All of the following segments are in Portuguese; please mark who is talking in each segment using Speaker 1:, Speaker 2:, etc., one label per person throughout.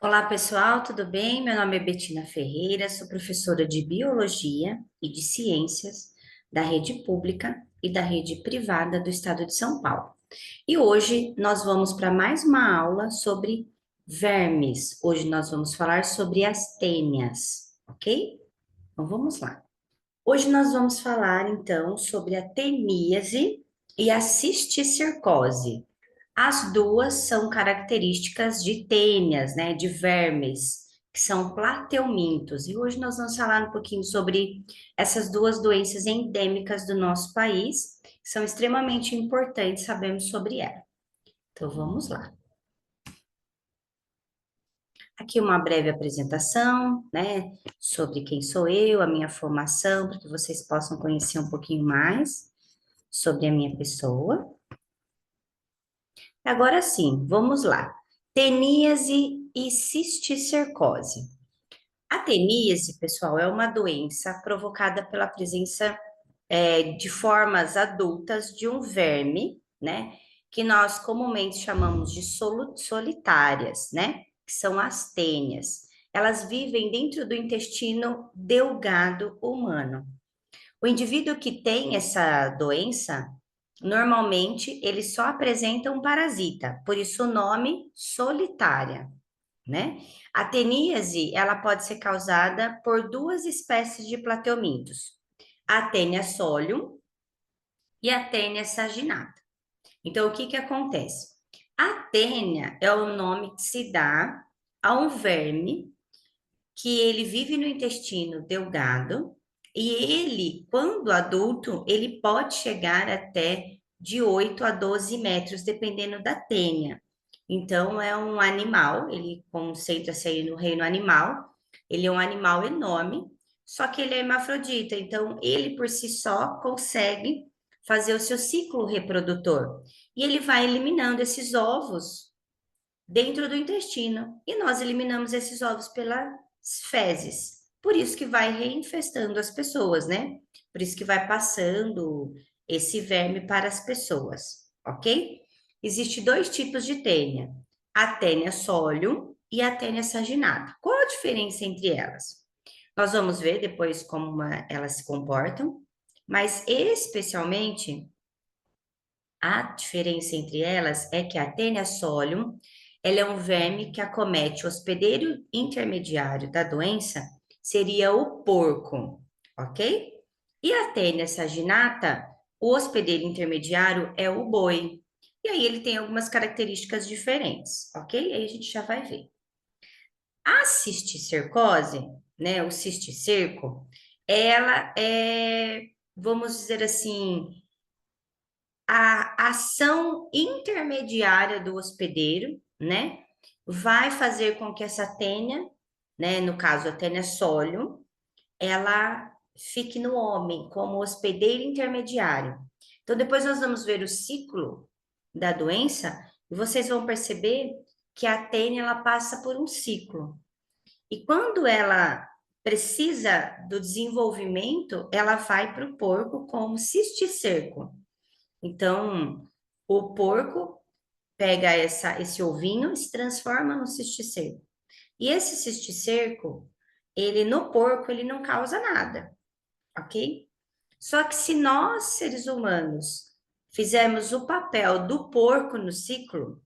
Speaker 1: Olá, pessoal, tudo bem? Meu nome é Betina Ferreira, sou professora de Biologia e de Ciências da rede pública e da rede privada do estado de São Paulo. E hoje nós vamos para mais uma aula sobre vermes. Hoje nós vamos falar sobre as tênias, ok? Então vamos lá. Hoje nós vamos falar então sobre a teníase e a cisticercose. As duas são características de tênias, né, de vermes, que são plateumintos. E hoje nós vamos falar um pouquinho sobre essas duas doenças endêmicas do nosso país, que são extremamente importantes, sabemos sobre ela. Então vamos lá. Aqui uma breve apresentação, né, sobre quem sou eu, a minha formação, para que vocês possam conhecer um pouquinho mais sobre a minha pessoa. Agora sim, vamos lá. Teníase e cisticercose. A teníase, pessoal, é uma doença provocada pela presença de formas adultas de um verme, né? Que nós comumente chamamos de solitárias, né? Que são as tênias. Elas vivem dentro do intestino delgado humano. O indivíduo que tem essa doença, normalmente ele só apresenta um parasita, por isso o nome solitária, né? A teníase, ela pode ser causada por duas espécies de plateumintos, a Taenia solium e a Taenia saginata. Então, o que que acontece? A tênia é o nome que se dá a um verme que ele vive no intestino delgado e ele, quando adulto, ele pode chegar até de 8 a 12 metros, dependendo da tênia. Então, é um animal, ele concentra-se aí no reino animal, ele é um animal enorme, só que ele é hermafrodita, então ele por si só consegue fazer o seu ciclo reprodutor. E ele vai eliminando esses ovos dentro do intestino. E nós eliminamos esses ovos pelas fezes. Por isso que vai reinfestando as pessoas, né? Por isso que vai passando esse verme para as pessoas, ok? Existem dois tipos de tênia: a tênia solium e a tênia saginata. Qual a diferença entre elas? Nós vamos ver depois como elas se comportam, mas especialmente a diferença entre elas é que a Taenia solium, ela é um verme que acomete o hospedeiro intermediário da doença, seria o porco, ok? E a Taenia saginata, o hospedeiro intermediário é o boi. E aí ele tem algumas características diferentes, ok? Aí a gente já vai ver. A cisticercose, né, o cisticerco, ela é, vamos dizer assim, a ação intermediária do hospedeiro, né, vai fazer com que essa tênia, né, no caso a tênia solium, ela fique no homem como hospedeiro intermediário. Então, depois nós vamos ver o ciclo da doença e vocês vão perceber que a tênia ela passa por um ciclo. E quando ela precisa do desenvolvimento, ela vai para o porco como cisticerco. Então, o porco pega esse ovinho e se transforma no cisticerco. E esse cisticerco, ele no porco, ele não causa nada, ok? Só que se nós, seres humanos, fizermos o papel do porco no ciclo,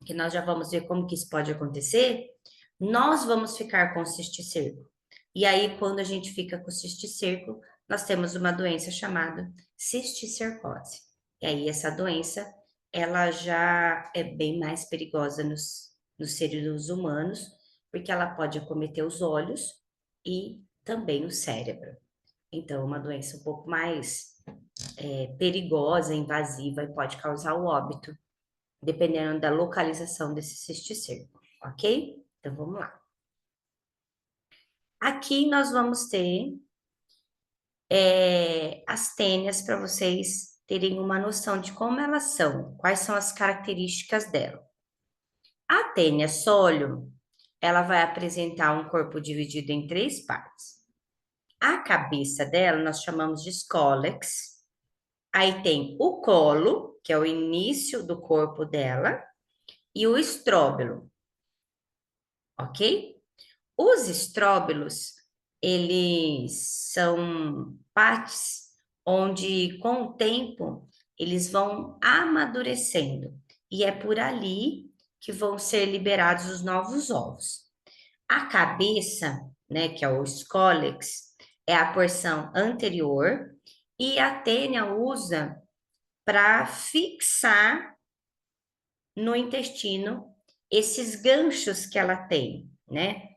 Speaker 1: que nós já vamos ver como que isso pode acontecer, nós vamos ficar com o cisticerco. E aí, quando a gente fica com o cisticerco, nós temos uma doença chamada cisticercose. E aí, essa doença, ela já é bem mais perigosa nos seres humanos, porque ela pode acometer os olhos e também o cérebro. Então, é uma doença um pouco mais perigosa, invasiva e pode causar o óbito dependendo da localização desse cisticerco, ok? Então vamos lá. Aqui nós vamos ter as tênias para vocês terem uma noção de como elas são, quais são as características dela. A tênia solium, ela vai apresentar um corpo dividido em três partes. A cabeça dela nós chamamos de scolex. Aí tem o colo, que é o início do corpo dela, e o estróbilo. ok? Os estróbilos, eles são partes onde, com o tempo, eles vão amadurecendo. E é por ali que vão ser liberados os novos ovos. A cabeça, né, que é o escólex, é a porção anterior, e a tênia usa para fixar no intestino esses ganchos que ela tem, né?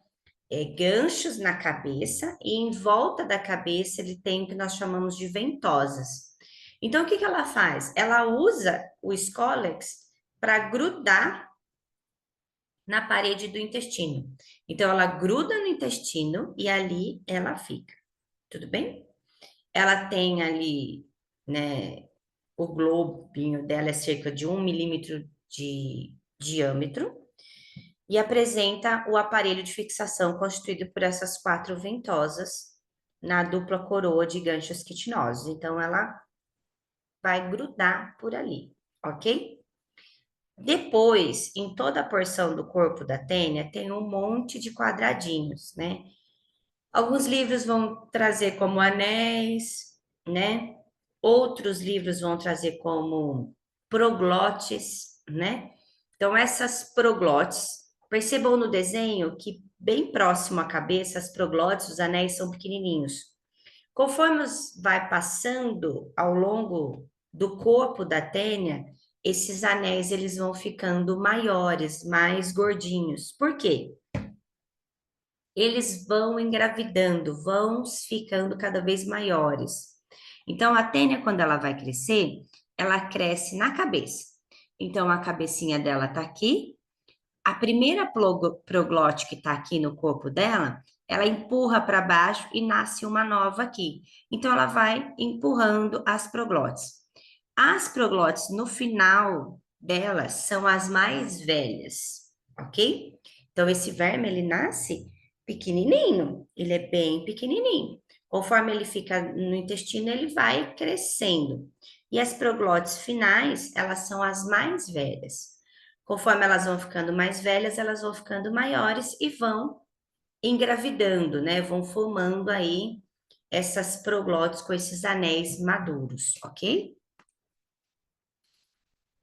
Speaker 1: Ganchos na cabeça e em volta da cabeça ele tem o que nós chamamos de ventosas. Então, o que que ela faz? Ela usa o escólex para grudar na parede do intestino. Então, ela gruda no intestino e ali ela fica. Tudo bem? Ela tem ali, né, o globinho dela é cerca de 1 milímetro de diâmetro e apresenta o aparelho de fixação constituído por essas 4 ventosas na dupla coroa de ganchos quitinosos. Então, ela vai grudar por ali, ok? Depois, em toda a porção do corpo da tênia, tem um monte de quadradinhos, né? Alguns livros vão trazer como anéis, né? Outros livros vão trazer como proglotes, né? Então, essas proglotes, percebam no desenho que bem próximo à cabeça, as proglotes, os anéis são pequenininhos. Conforme vai passando ao longo do corpo da tênia, esses anéis eles vão ficando maiores, mais gordinhos. Por quê? Eles vão engravidando, vão ficando cada vez maiores. Então, a tênia, quando ela vai crescer, ela cresce na cabeça. Então, a cabecinha dela tá aqui, a primeira proglote que está aqui no corpo dela, ela empurra para baixo e nasce uma nova aqui. Então, ela vai empurrando as proglotes. As proglotes, no final delas, são as mais velhas, ok? Então, esse verme, ele nasce pequenininho, ele é bem pequenininho. Conforme ele fica no intestino, ele vai crescendo. E as proglotes finais, elas são as mais velhas. Conforme elas vão ficando mais velhas, elas vão ficando maiores e vão engravidando, né? Vão formando aí essas proglotes com esses anéis maduros, ok?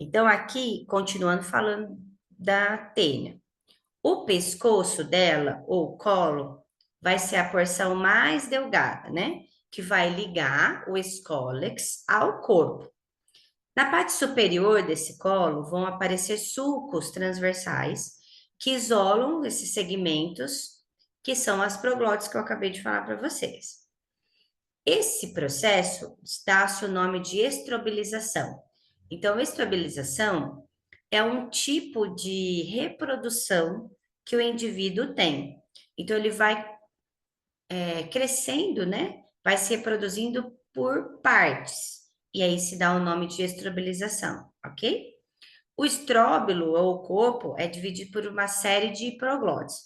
Speaker 1: Então, aqui, continuando falando da tênia. O pescoço dela, ou colo, vai ser a porção mais delgada, né? Que vai ligar o escólex ao corpo. Na parte superior desse colo vão aparecer sulcos transversais que isolam esses segmentos, que são as proglotes que eu acabei de falar para vocês. Esse processo dá-se o nome de estrobilização. Então, estrobilização é um tipo de reprodução que o indivíduo tem. Então, ele vai crescendo, né? Vai se reproduzindo por partes. E aí se dá o nome de estrobilização, ok? O estróbilo, ou o corpo, é dividido por uma série de proglotes.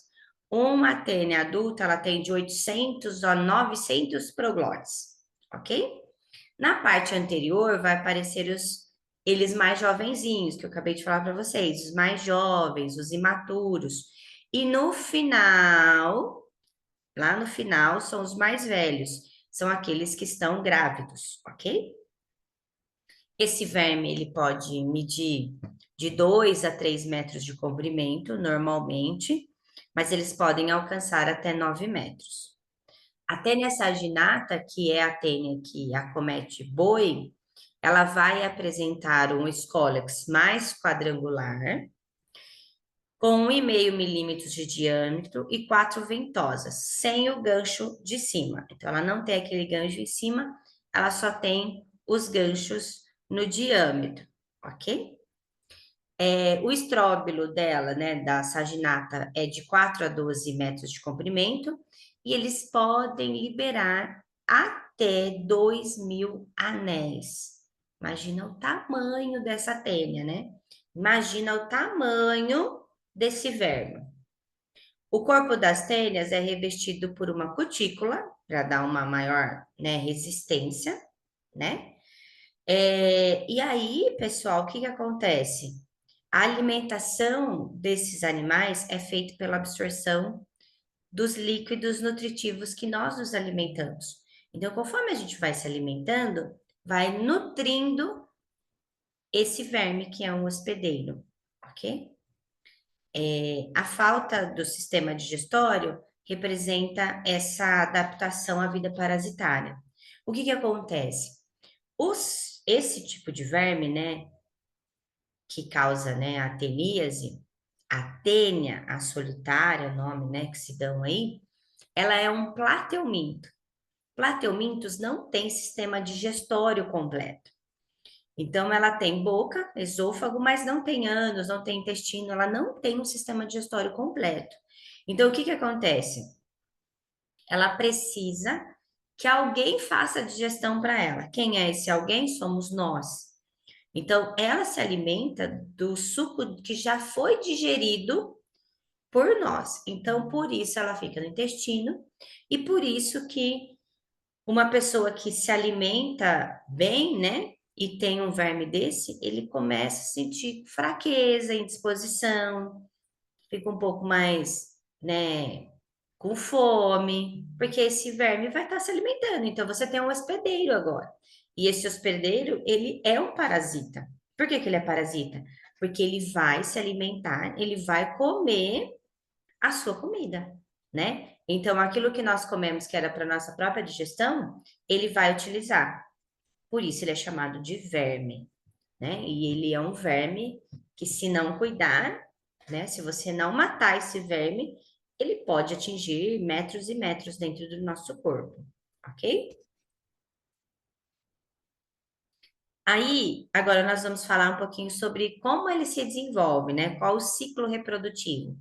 Speaker 1: Uma tênia adulta, ela tem de 800 a 900 proglotes, ok? Na parte anterior, vai aparecer eles mais jovenzinhos, que eu acabei de falar para vocês, os mais jovens, os imaturos. E no final, lá no final, são os mais velhos, são aqueles que estão grávidos, ok? Esse verme, ele pode medir de 2 a 3 metros de comprimento, normalmente, mas eles podem alcançar até 9 metros. A tênia saginata, que é a tênia que acomete boi, ela vai apresentar um escólex mais quadrangular, com 1,5 milímetros de diâmetro e 4 ventosas, sem o gancho de cima. Então, ela não tem aquele gancho em cima, ela só tem os ganchos no diâmetro, ok? O estróbilo dela, né, da saginata, é de 4 a 12 metros de comprimento e eles podem liberar até 2.000 anéis. Imagina o tamanho dessa tênia, né? Imagina o tamanho desse verme. O corpo das tênias é revestido por uma cutícula, para dar uma maior, né, resistência, né? E aí, pessoal, o que que acontece? A alimentação desses animais é feita pela absorção dos líquidos nutritivos que nós nos alimentamos. Então, conforme a gente vai se alimentando, vai nutrindo esse verme que é um hospedeiro, ok? A falta do sistema digestório representa essa adaptação à vida parasitária. O que que acontece? Esse tipo de verme, né, que causa, né, a teníase, a tênia, a solitária, o nome, né, que se dão aí, ela é um plateuminto. Plateumintos não têm sistema digestório completo. Então, ela tem boca, esôfago, mas não tem ânus, não tem intestino, ela não tem um sistema digestório completo. Então, o que que acontece? Ela precisa que alguém faça a digestão para ela. Quem é esse alguém? Somos nós. Então, ela se alimenta do suco que já foi digerido por nós. Então, por isso ela fica no intestino e por isso que uma pessoa que se alimenta bem, né, e tem um verme desse, ele começa a sentir fraqueza, indisposição, fica um pouco mais, né, com fome, porque esse verme vai estar se alimentando. Então, você tem um hospedeiro agora. E esse hospedeiro, ele é um parasita. Por que que ele é parasita? Porque ele vai se alimentar, ele vai comer a sua comida, né? Então, aquilo que nós comemos que era para nossa própria digestão, ele vai utilizar. Por isso ele é chamado de verme, né? E ele é um verme que, se não cuidar, né? Se você não matar esse verme, ele pode atingir metros e metros dentro do nosso corpo, ok? Aí, agora nós vamos falar um pouquinho sobre como ele se desenvolve, né? Qual o ciclo reprodutivo.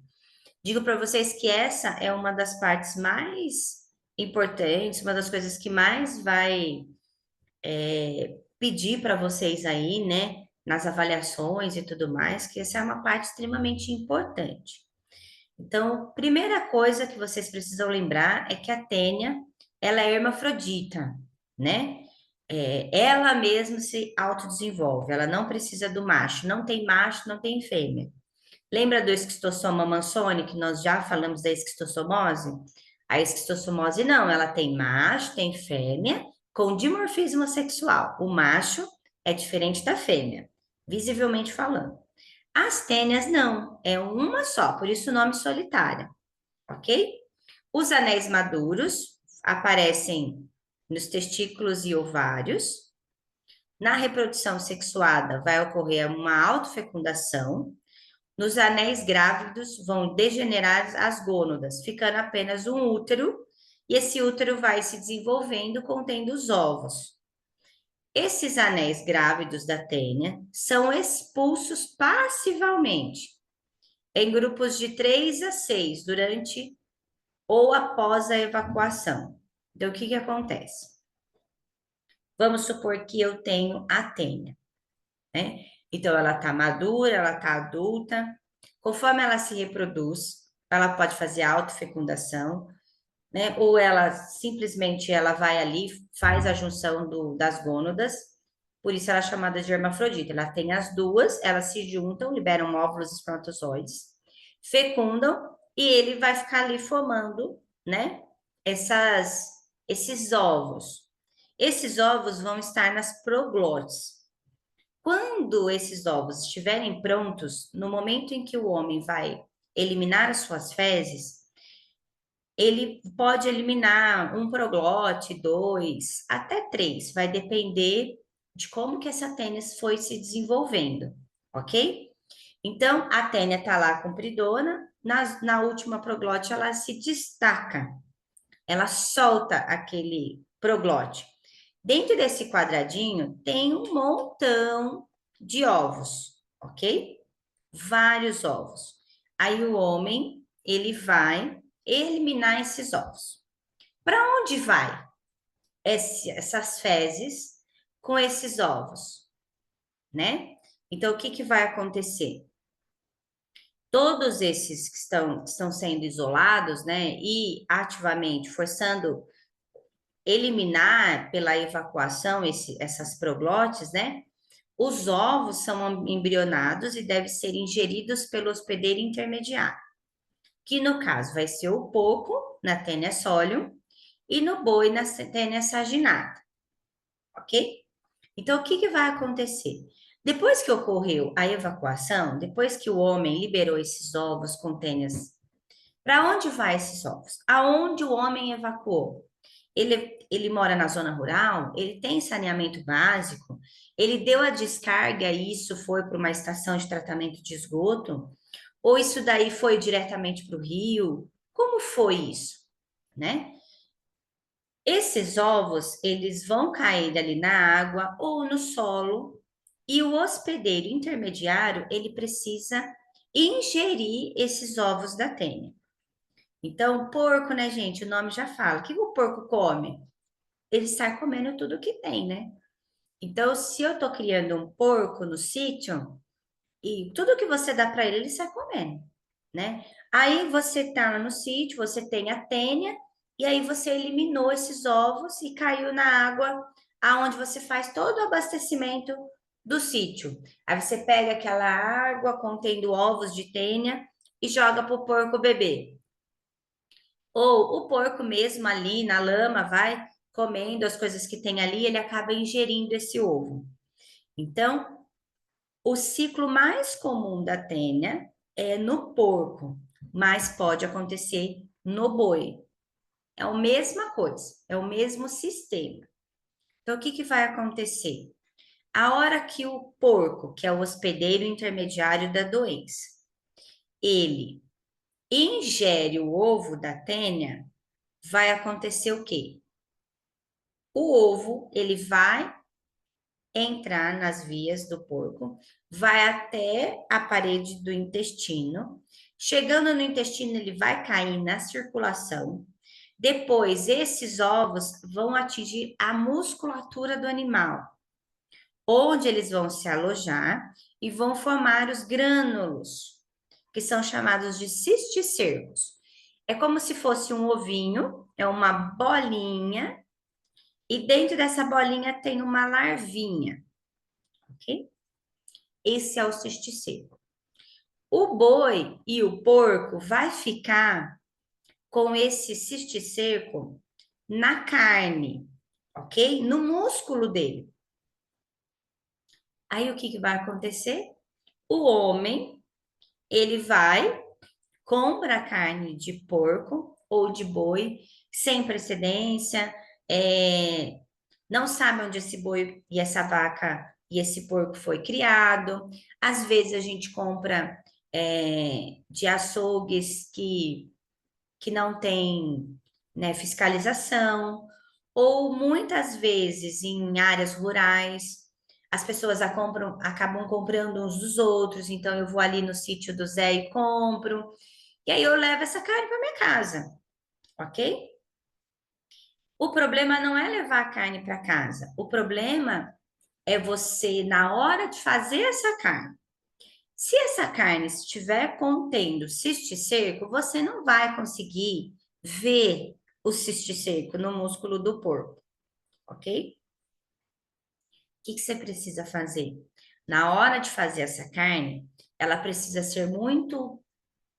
Speaker 1: Digo para vocês que essa é uma das partes mais importantes, uma das coisas que mais vai pedir para vocês aí, né, nas avaliações e tudo mais, que essa é uma parte extremamente importante. Então, primeira coisa que vocês precisam lembrar é que a tênia, ela é hermafrodita, né? Ela mesma se autodesenvolve, ela não precisa do macho, não tem fêmea. Lembra do esquistossoma mansoni, que nós já falamos da esquistossomose? A esquistossomose não, ela tem macho, tem fêmea, com dimorfismo sexual. O macho é diferente da fêmea, visivelmente falando. As tênias não, é uma só, por isso o nome solitária, ok? Os anéis maduros aparecem nos testículos e ovários. Na reprodução sexuada vai ocorrer uma autofecundação. Nos anéis grávidos vão degenerar as gônadas, ficando apenas um útero, e esse útero vai se desenvolvendo contendo os ovos. Esses anéis grávidos da tênia são expulsos passivamente, em grupos de 3 a 6, durante ou após a evacuação. Então, o que que acontece? Vamos supor que eu tenho a tênia, né? Então, ela está madura, ela está adulta. Conforme ela se reproduz, ela pode fazer autofecundação, né? Ou ela simplesmente ela vai ali, faz a junção das gônadas, por isso ela é chamada de hermafrodita. Ela tem as duas, elas se juntam, liberam óvulos e espermatozoides, fecundam e ele vai ficar ali formando, né? Esses ovos. Esses ovos vão estar nas proglotes. Quando esses ovos estiverem prontos, no momento em que o homem vai eliminar as suas fezes, ele pode eliminar um proglote, dois, até três, vai depender de como que essa tênis foi se desenvolvendo, ok? Então, a tênia está lá compridona, na última proglote ela se destaca, ela solta aquele proglote. Dentro desse quadradinho tem um montão de ovos, ok? Vários ovos. Aí o homem, ele vai eliminar esses ovos. Para onde vai essas fezes com esses ovos, né? Então, o que que vai acontecer? Todos esses que estão sendo isolados, né, e ativamente forçando eliminar pela evacuação essas proglotes, né? Os ovos são embrionados e devem ser ingeridos pelo hospedeiro intermediário, que no caso vai ser o porco, na tênia solium, e no boi, na tênia saginata, ok? Então, o que que vai acontecer? Depois que ocorreu a evacuação, depois que o homem liberou esses ovos com tênias, para onde vai esses ovos? Aonde o homem evacuou? Ele mora na zona rural, ele tem saneamento básico, ele deu a descarga e isso foi para uma estação de tratamento de esgoto, ou isso daí foi diretamente para o rio? Como foi isso, né? Esses ovos, eles vão cair ali na água ou no solo, e o hospedeiro intermediário, ele precisa ingerir esses ovos da tênia. Então, porco, né, gente? O nome já fala. O que o porco come? Ele sai comendo tudo que tem, né? Então, se eu tô criando um porco no sítio, e tudo que você dá para ele, ele sai comendo, né? Aí você tá no sítio, você tem a tênia, e aí você eliminou esses ovos e caiu na água aonde você faz todo o abastecimento do sítio. Aí você pega aquela água contendo ovos de tênia e joga pro porco beber. Ou o porco mesmo ali na lama vai comendo as coisas que tem ali, ele acaba ingerindo esse ovo. Então, o ciclo mais comum da tênia é no porco, mas pode acontecer no boi. É a mesma coisa, é o mesmo sistema. Então, o que que vai acontecer? A hora que o porco, que é o hospedeiro intermediário da doença, ele ingere o ovo da tênia, vai acontecer o quê? O ovo, ele vai entrar nas vias do porco, vai até a parede do intestino. Chegando no intestino, ele vai cair na circulação. Depois, esses ovos vão atingir a musculatura do animal, onde eles vão se alojar e vão formar os grânulos, que são chamados de cisticercos. É como se fosse um ovinho, é uma bolinha, e dentro dessa bolinha tem uma larvinha, ok? Esse é o cisticerco. O boi e o porco vai ficar com esse cisticerco na carne, ok? No músculo dele. Aí o que que vai acontecer? O homem, ele vai, compra a carne de porco ou de boi, sem precedência, não sabe onde esse boi e essa vaca e esse porco foi criado. Às vezes a gente compra de açougues que não tem, né, fiscalização, ou muitas vezes em áreas rurais, as pessoas acabam comprando uns dos outros, então eu vou ali no sítio do Zé e compro, e aí eu levo essa carne para minha casa, ok? O problema não é levar a carne para casa, o problema é você, na hora de fazer essa carne, se essa carne estiver contendo cisticerco, você não vai conseguir ver o cisticerco no músculo do porco, ok? O que que você precisa fazer? Na hora de fazer essa carne, ela precisa ser muito,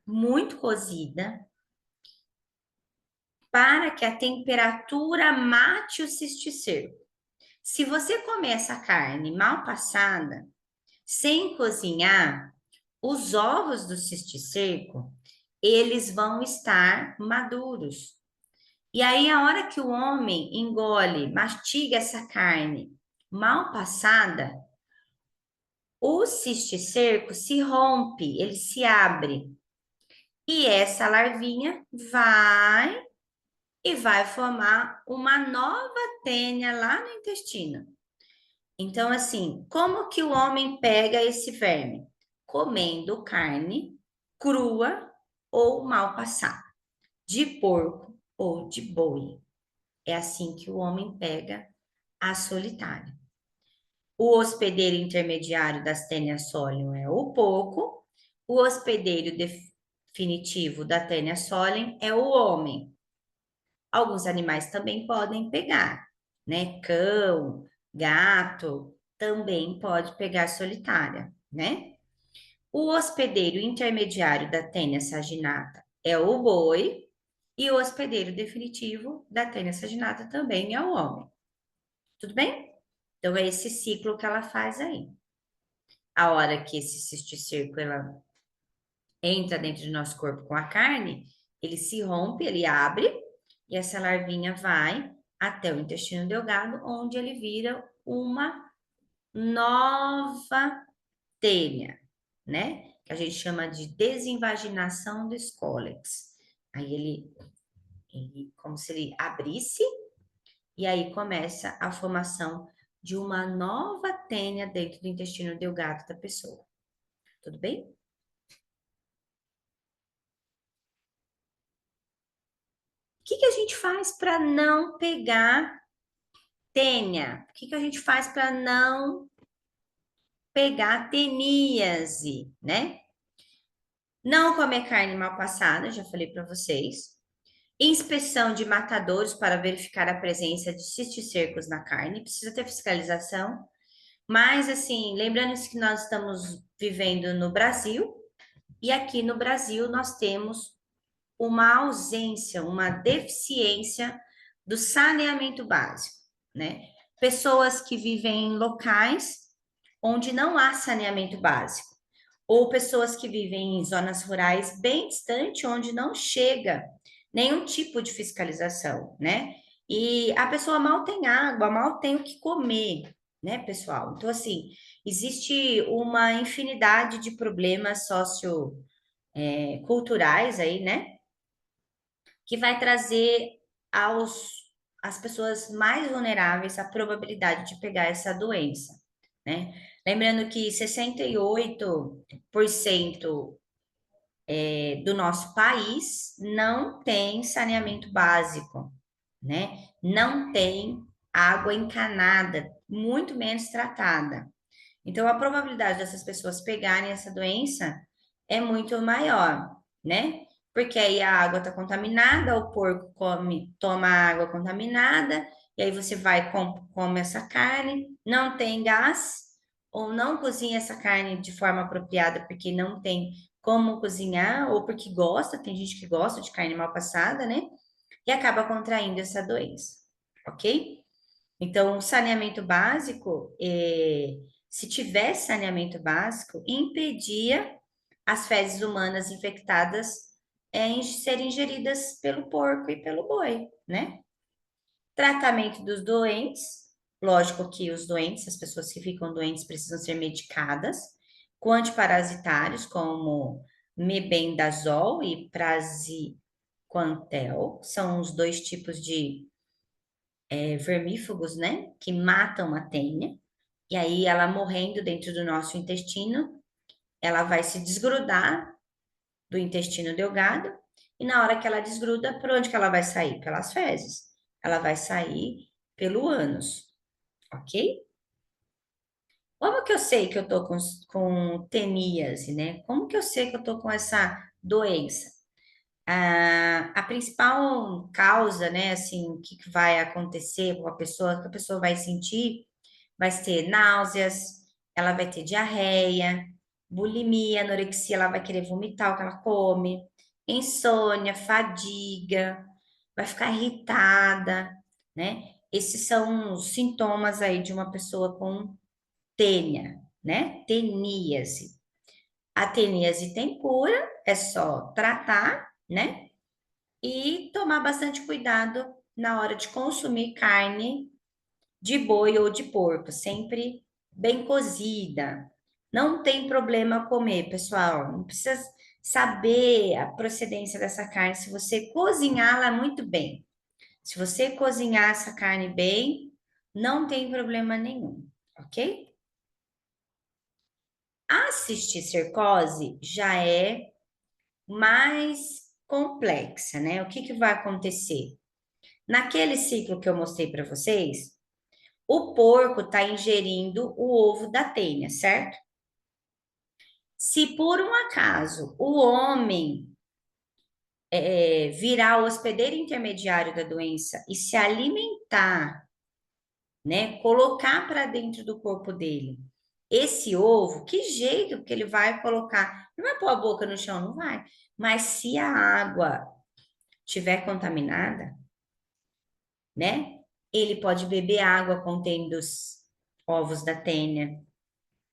Speaker 1: muito cozida para que a temperatura mate o cisticerco. Se você comer essa carne mal passada, sem cozinhar, os ovos do cisticerco, eles vão estar maduros. E aí, a hora que o homem engole, mastiga essa carne mal passada, o cisticerco se rompe, ele se abre. E essa larvinha vai formar uma nova tênia lá no intestino. Então, assim, como que o homem pega esse verme? Comendo carne crua ou mal passada, de porco ou de boi. É assim que o homem pega a solitária. O hospedeiro intermediário das tênias solium é o porco, o hospedeiro definitivo da tênia solium é o homem. Alguns animais também podem pegar, né? Cão, gato, também pode pegar solitária, né? O hospedeiro intermediário da tênia saginata é o boi, e o hospedeiro definitivo da tênia saginata também é o homem. Tudo bem? Então, é esse ciclo que ela faz aí. A hora que esse cisticírculo ela entra dentro do nosso corpo com a carne, ele se rompe, ele abre, e essa larvinha vai até o intestino delgado, onde ele vira uma nova tênia, né? Que a gente chama de desinvaginação do escólex. Aí ele como se ele abrisse, e aí começa a formação de uma nova tênia dentro do intestino delgado da pessoa. Tudo bem? O que que a gente faz para não pegar tênia? O que que a gente faz para não pegar teníase, né? Não comer carne mal passada, já falei para vocês. Inspeção de matadouros para verificar a presença de cisticercos na carne. Precisa ter fiscalização. Mas, assim, lembrando que nós estamos vivendo no Brasil, e aqui no Brasil nós temos uma ausência, uma deficiência do saneamento básico, né? Pessoas que vivem em locais onde não há saneamento básico, ou pessoas que vivem em zonas rurais bem distante, onde não chega nenhum tipo de fiscalização, né? E a pessoa mal tem água, mal tem o que comer, né, pessoal? Então, assim, existe uma infinidade de problemas culturais aí, né? Que vai trazer às pessoas mais vulneráveis a probabilidade de pegar essa doença, né? Lembrando que 68% do nosso país não tem saneamento básico, né? Não tem água encanada, muito menos tratada. Então, a probabilidade dessas pessoas pegarem essa doença é muito maior, né? Porque aí a água está contaminada, o porco toma água contaminada, e aí você vai come essa carne, não tem gás, ou não cozinha essa carne de forma apropriada, porque não tem como cozinhar, ou porque gosta, tem gente que gosta de carne mal passada, né? E acaba contraindo essa doença, ok? Então, o saneamento básico, se tivesse saneamento básico, impedia as fezes humanas infectadas em serem ingeridas pelo porco e pelo boi, né? Tratamento dos doentes, lógico que os doentes, as pessoas que ficam doentes precisam ser medicadas com antiparasitários como mebendazol e praziquantel, são os dois tipos de vermífugos, né, que matam a tênia, e aí ela morrendo dentro do nosso intestino, ela vai se desgrudar do intestino delgado, e na hora que ela desgruda, por onde que ela vai sair? Pelas fezes. Ela vai sair pelo ânus, ok? Como que eu sei que eu tô com teníase, né? Como que eu sei que eu tô com essa doença? A principal causa, né, assim, o que que vai acontecer com a pessoa, que a pessoa vai sentir, vai ser náuseas, ela vai ter diarreia, bulimia, anorexia, ela vai querer vomitar o que ela come, insônia, fadiga, vai ficar irritada, né? Esses são os sintomas aí de uma pessoa com tênia, né? Teníase. A teníase tem cura, é só tratar, né? E tomar bastante cuidado na hora de consumir carne de boi ou de porco, sempre bem cozida. Não tem problema comer, pessoal. Não precisa saber a procedência dessa carne se você cozinhá-la muito bem. Se você cozinhar essa carne bem, não tem problema nenhum, ok? A cisticercose já é mais complexa, né? O que que vai acontecer? Naquele ciclo que eu mostrei para vocês, o porco está ingerindo o ovo da tênia, certo? Se por um acaso o homem virar o hospedeiro intermediário da doença e se alimentar né? Colocar para dentro do corpo dele. Esse ovo, que jeito que ele vai colocar? Não vai pôr a boca no chão, não vai. Mas se a água tiver contaminada, né? Ele pode beber água contendo os ovos da tênia,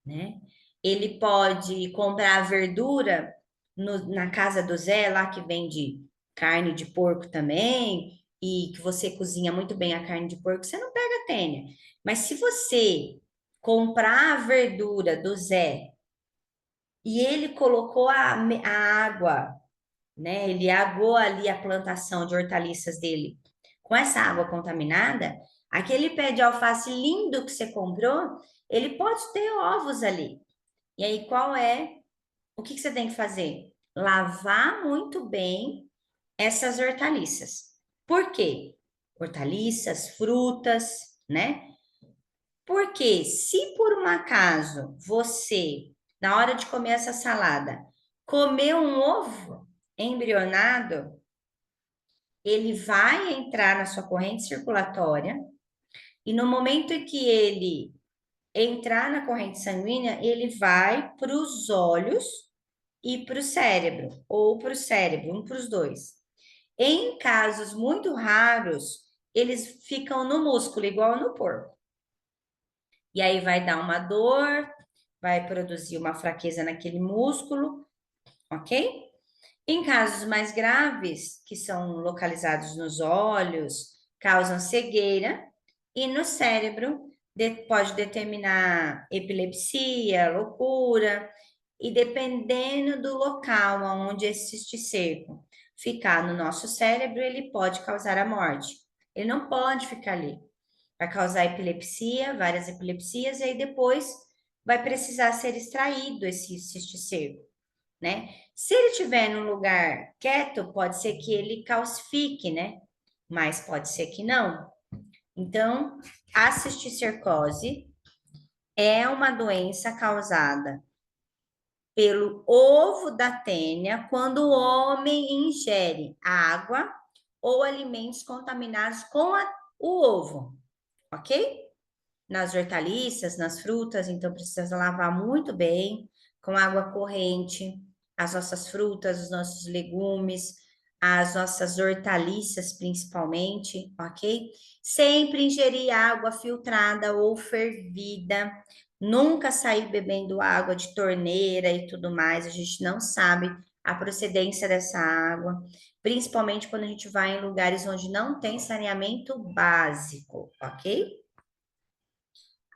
Speaker 1: né? Ele pode comprar verdura na casa do Zé, lá que vende carne de porco também, e que você cozinha muito bem a carne de porco, você não pega tênia. Mas se você comprar a verdura do Zé e ele colocou a água, né? Ele agou ali a plantação de hortaliças dele com essa água contaminada, aquele pé de alface lindo que você comprou, ele pode ter ovos ali. E aí, o que que você tem que fazer? Lavar muito bem essas hortaliças. Por quê? Hortaliças, frutas, né? Porque se por um acaso você, na hora de comer essa salada, comeu um ovo embrionado, ele vai entrar na sua corrente circulatória e no momento em que ele entrar na corrente sanguínea, ele vai para os olhos e para o cérebro, ou para o cérebro, um para os dois. Em casos muito raros, eles ficam no músculo, igual no porco. E aí vai dar uma dor, vai produzir uma fraqueza naquele músculo, ok? Em casos mais graves, que são localizados nos olhos, causam cegueira, e no cérebro pode determinar epilepsia, loucura, e dependendo do local onde esse cisticerco ficar no nosso cérebro, ele pode causar a morte. Ele não pode ficar ali. Vai causar epilepsia, várias epilepsias, e aí depois vai precisar ser extraído esse cisticerco, né? Se ele estiver num lugar quieto, pode ser que ele calcifique, né? Mas pode ser que não. Então, a cisticercose é uma doença causada pelo ovo da tênia quando o homem ingere água ou alimentos contaminados com o ovo, ok? Nas hortaliças, nas frutas, então precisa lavar muito bem com água corrente, as nossas frutas, os nossos legumes, as nossas hortaliças principalmente, ok? Sempre ingerir água filtrada ou fervida, nunca sair bebendo água de torneira e tudo mais, a gente não sabe a procedência dessa água, principalmente quando a gente vai em lugares onde não tem saneamento básico, ok?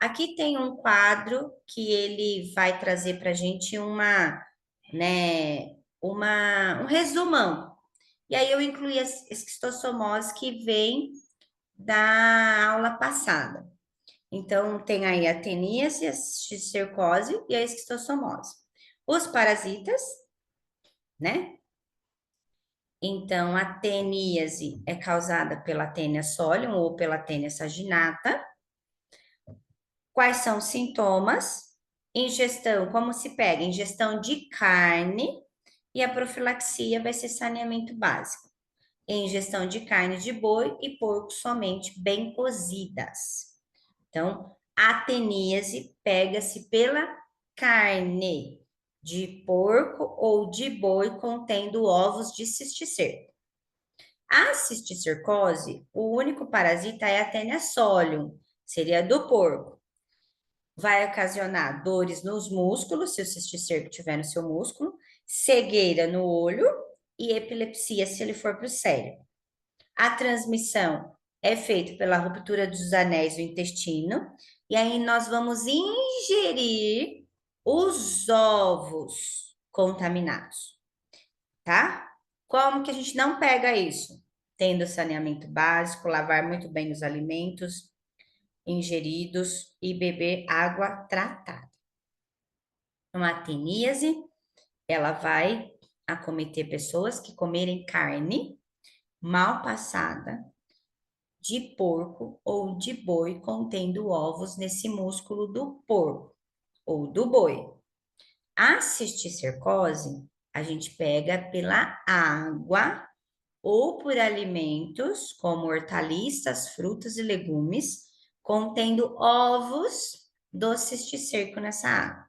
Speaker 1: Aqui tem um quadro que ele vai trazer para a gente um resumão. E aí eu incluí as esquistossomose que vem da aula passada. Então, tem aí a teníase, a cisticercose e a esquistossomose. Os parasitas, né? Então, a teníase é causada pela Taenia solium ou pela Taenia saginata. Quais são os sintomas? Ingestão, como se pega? Ingestão de carne e a profilaxia vai ser saneamento básico. Ingestão de carne de boi e porco somente bem cozidas. Então, a teníase pega-se pela carne de porco ou de boi contendo ovos de cisticerco. A cisticercose, o único parasita é a Taenia solium, seria do porco. Vai ocasionar dores nos músculos, se o cisticerco tiver no seu músculo, cegueira no olho e epilepsia se ele for para o cérebro. A transmissão é feita pela ruptura dos anéis do intestino, e aí nós vamos ingerir os ovos contaminados, tá? Como que a gente não pega isso? Tendo saneamento básico, lavar muito bem os alimentos ingeridos e beber água tratada. Então, a teníase, ela vai acometer pessoas que comerem carne mal passada de porco ou de boi contendo ovos nesse músculo do porco ou do boi. A cisticercose, a gente pega pela água ou por alimentos como hortaliças, frutas e legumes contendo ovos do cisticerco nessa água.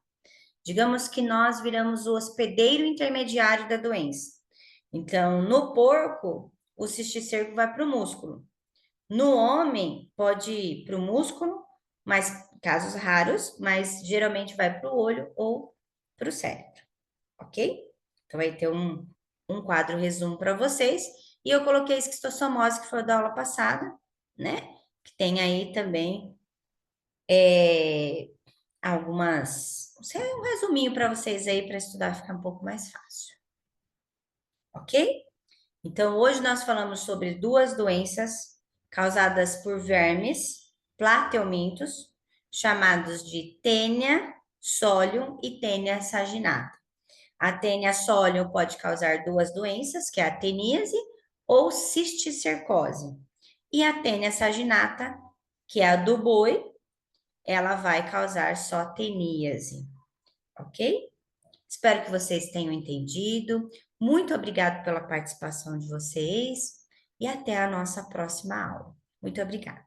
Speaker 1: Digamos que nós viramos o hospedeiro intermediário da doença. Então, no porco, o cisticerco vai para o músculo. No homem, pode ir para o músculo, mas casos raros, mas geralmente vai para o olho ou para o cérebro, ok? Então, vai ter um quadro resumo para vocês. E eu coloquei a esquistossomose, que foi da aula passada, né? Que tem aí também algumas... Um resuminho para vocês aí, para estudar ficar um pouco mais fácil, ok? Então, hoje nós falamos sobre duas doenças causadas por vermes plateumintos, chamados de Taenia solium e Taenia saginata. A Taenia solium pode causar duas doenças, que é a teníase ou cisticercose. E a Taenia saginata, que é a do boi, ela vai causar só teníase, ok? Espero que vocês tenham entendido. Muito obrigado pela participação de vocês e até a nossa próxima aula. Muito obrigada.